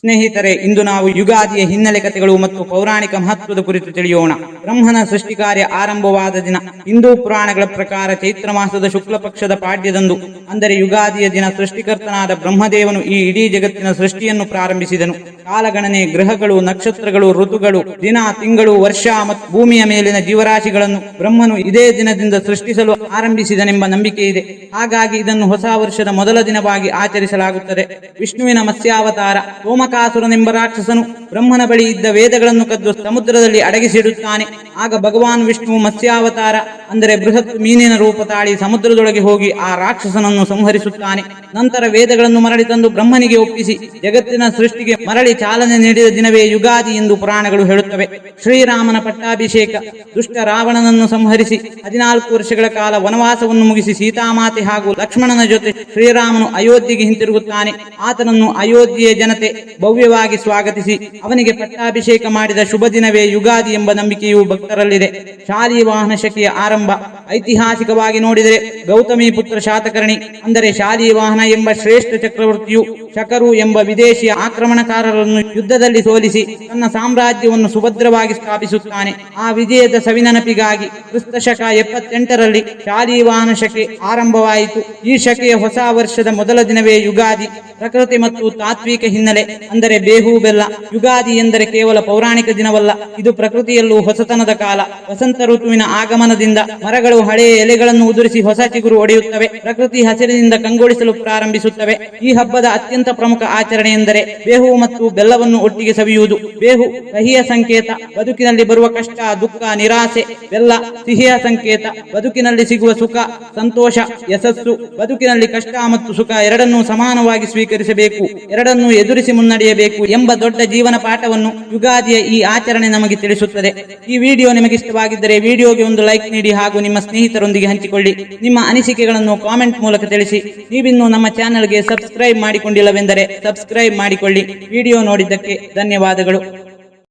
ಸ್ನೇಹಿತರೆ, ಇಂದು ನಾವು ಯುಗಾದಿಯ ಹಿನ್ನೆಲೆ ಕಥೆಗಳು ಮತ್ತು ಪೌರಾಣಿಕ ಮಹತ್ವದ ಕುರಿತು ತಿಳಿಯೋಣ. ಬ್ರಹ್ಮನ ಸೃಷ್ಟಿ ಕಾರ್ಯ ಆರಂಭವಾದ ದಿನ ಹಿಂದೂ ಪುರಾಣಗಳ ಪ್ರಕಾರ ಚೈತ್ರ ಮಾಸದ ಶುಕ್ಲ ಪಕ್ಷದ ಪಾಡ್ಯದಂದು, ಅಂದರೆ ಯುಗಾದಿಯ ದಿನ ಸೃಷ್ಟಿಕರ್ತನಾದ ಬ್ರಹ್ಮದೇವನು ಈ ಇಡೀ ಜಗತ್ತಿನ ಸೃಷ್ಟಿಯನ್ನು ಪ್ರಾರಂಭಿಸಿದನು. ಕಾಲಗಣನೆ, ಗ್ರಹಗಳು, ನಕ್ಷತ್ರಗಳು, ಋತುಗಳು, ದಿನ, ತಿಂಗಳು, ವರ್ಷ ಮತ್ತು ಭೂಮಿಯ ಮೇಲಿನ ಜೀವರಾಶಿಗಳನ್ನು ಬ್ರಹ್ಮನು ಇದೇ ದಿನದಿಂದ ಸೃಷ್ಟಿಸಲು ಆರಂಭಿಸಿದನೆಂಬ ನಂಬಿಕೆ ಇದೆ. ಹಾಗಾಗಿ ಇದನ್ನು ಹೊಸ ವರ್ಷದ ಮೊದಲ ದಿನವಾಗಿ ಆಚರಿಸಲಾಗುತ್ತದೆ. ವಿಷ್ಣುವಿನ ಮತ್ಸ್ಯಾವತಾರ. ಸೋಮಕಾಸುರನೆಂಬ ರಾಕ್ಷಸನು ಬ್ರಹ್ಮನ ಬಳಿ ಇದ್ದ ವೇದಗಳನ್ನು ಕದ್ದು ಸಮುದ್ರದಲ್ಲಿ ಅಡಗಿಸಿಡುತ್ತಾನೆ. ಆಗ ಭಗವಾನ್ ವಿಷ್ಣು ಮತ್ಸ್ಯಾವತಾರ, ಅಂದರೆ ಬೃಹತ್ ಮೀನಿನ ರೂಪ ತಾಳಿ ಸಮುದ್ರದೊಳಗೆ ಹೋಗಿ ಆ ರಾಕ್ಷಸನನ್ನು ಸಂಹರಿಸುತ್ತಾನೆ. ನಂತರ ವೇದಗಳನ್ನು ಮರಳಿ ತಂದು ಬ್ರಹ್ಮನಿಗೆ ಒಪ್ಪಿಸಿ ಜಗತ್ತಿನ ಸೃಷ್ಟಿಗೆ ಮರಳಿ ಚಾಲನೆ ನೀಡಿದ ದಿನವೇ ಯುಗಾದಿ ಎಂದು ಪುರಾಣಗಳು ಹೇಳುತ್ತವೆ. ಶ್ರೀರಾಮನ ಪಟ್ಟಾಭಿಷೇಕ. ದುಷ್ಟ ರಾವಣನನ್ನು ಸಂಹರಿಸಿ 14 ವರ್ಷಗಳ ಕಾಲ ವನವಾಸವನ್ನು ಮುಗಿಸಿ ಸೀತಾಮಾತೆ ಹಾಗೂ ಲಕ್ಷ್ಮಣನ ಜೊತೆ ಶ್ರೀರಾಮನು ಅಯೋಧ್ಯೆಗೆ ಹಿಂತಿರುಗುತ್ತಾನೆ. ಆತನನ್ನು ಅಯೋಧ್ಯೆಯ ಜನತೆ ಭವ್ಯವಾಗಿ ಸ್ವಾಗತಿಸಿ ಅವನಿಗೆ ಪಟ್ಟಾಭಿಷೇಕ ಮಾಡಿದ ಶುಭ ದಿನವೇ ಯುಗಾದಿ ಎಂಬ ನಂಬಿಕೆಯು ಭಕ್ತರಲ್ಲಿದೆ. ಶಾಲಿವಾಹನ ಶಕೆಯ ಆರಂಭ. ಐತಿಹಾಸಿಕವಾಗಿ ನೋಡಿದರೆ ಗೌತಮಿ ಪುತ್ರ ಶಾತಕರ್ಣಿ, ಅಂದರೆ ಶಾಲಿವಾಹನ ಎಂಬ ಶ್ರೇಷ್ಠ ಚಕ್ರವರ್ತಿಯು ಶಕರು ಎಂಬ ವಿದೇಶಿಯ ಆಕ್ರಮಣಕಾರರನ್ನು ಯುದ್ಧದಲ್ಲಿ ಸೋಲಿಸಿ ತನ್ನ ಸಾಮ್ರಾಜ್ಯವನ್ನು ಸುಭದ್ರವಾಗಿ ಸ್ಥಾಪಿಸುತ್ತಾನೆ. ಆ ವಿಜಯದ ಸವಿನೆನಪಿಗಾಗಿ ಕ್ರಿಸ್ತ ಶಕ 78ರಲ್ಲಿ ಶಾಲಿವಾಹನ ಶಕೆ ಆರಂಭವಾಯಿತು. ಈ ಶಕೆಯ ಹೊಸ ವರ್ಷದ ಮೊದಲ ದಿನವೇ ಯುಗಾದಿ. ಪ್ರಕೃತಿ ಮತ್ತು ತಾತ್ವಿಕ ಹಿನ್ನೆಲೆ, ಅಂದರೆ ಬೇವು ಬೆಲ್ಲ. ಯುಗಾದಿ ಎಂದರೆ ಕೇವಲ ಪೌರಾಣಿಕ ದಿನವಲ್ಲ, ಇದು ಪ್ರಕೃತಿಯಲ್ಲೂ ಹೊಸತನದ ಕಾಲ. ವಸಂತ ಋತುವಿನ ಆಗಮನದಿಂದ ಮರಗಳು ಹಳೆಯ ಎಲೆಗಳನ್ನು ಉದುರಿಸಿ ಹೊಸ ಚಿಗುರು ಒಡೆಯುತ್ತವೆ. ಪ್ರಕೃತಿ ಹಸಿರಿನಿಂದ ಕಂಗೊಳಿಸಲು ಪ್ರಾರಂಭಿಸುತ್ತವೆ. ಈ ಹಬ್ಬದ ಅತ್ಯಂತ ಪ್ರಮುಖ ಆಚರಣೆ ಎಂದರೆ ಬೇವು ಮತ್ತು ಬೆಲ್ಲವನ್ನು ಒಟ್ಟಿಗೆ ಸವಿಯುವುದು. ಬೇವು ಕಹಿಯ ಸಂಕೇತ, ಬದುಕಿನಲ್ಲಿ ಬರುವ ಕಷ್ಟ, ದುಃಖ, ನಿರಾಸೆ. ಬೆಲ್ಲ ಸಿಹಿಯ ಸಂಕೇತ, ಬದುಕಿನಲ್ಲಿ ಸಿಗುವ ಸುಖ, ಸಂತೋಷ, ಯಶಸ್ಸು. ಬದುಕಿನಲ್ಲಿ ಕಷ್ಟ ಮತ್ತು ಸುಖ ಎರಡನ್ನೂ ಸಮಾನವಾಗಿ ಸ್ವೀಕರಿಸಬೇಕು, ಎರಡನ್ನೂ ಎದುರಿಸಿ ಮುನ್ನಡೆಯಬೇಕು ಎಂಬ ದೊಡ್ಡ ಜೀವನ ಪಾಠವನ್ನು ಯುಗಾದಿಯ ಈ ಆಚರಣೆ ನಮಗೆ ತಿಳಿಸುತ್ತದೆ. ಈ ವಿಡಿಯೋ ನಿಮಗೆ ಇಷ್ಟವಾಗಿದ್ದರೆ ವಿಡಿಯೋಗೆ ಒಂದು ಲೈಕ್ ನೀಡಿ ಹಾಗೂ ನಿಮ್ಮ ಸ್ನೇಹಿತರೊಂದಿಗೆ ಹಂಚಿಕೊಳ್ಳಿ. ನಿಮ್ಮ ಅನಿಸಿಕೆಗಳನ್ನು ಕಾಮೆಂಟ್ ಮೂಲಕ ತಿಳಿಸಿ. ನೀವಿನ್ನೂ ನಮ್ಮ ಚಾನೆಲ್ಗೆ ಸಬ್ಸ್ಕ್ರೈಬ್ ಮಾಡಿಕೊಂಡಿಲ್ಲವೆಂದರೆ ಸಬ್ಸ್ಕ್ರೈಬ್ ಮಾಡಿಕೊಳ್ಳಿ. ವಿಡಿಯೋ ನೋಡಿದ್ದಕ್ಕೆ ಧನ್ಯವಾದಗಳು.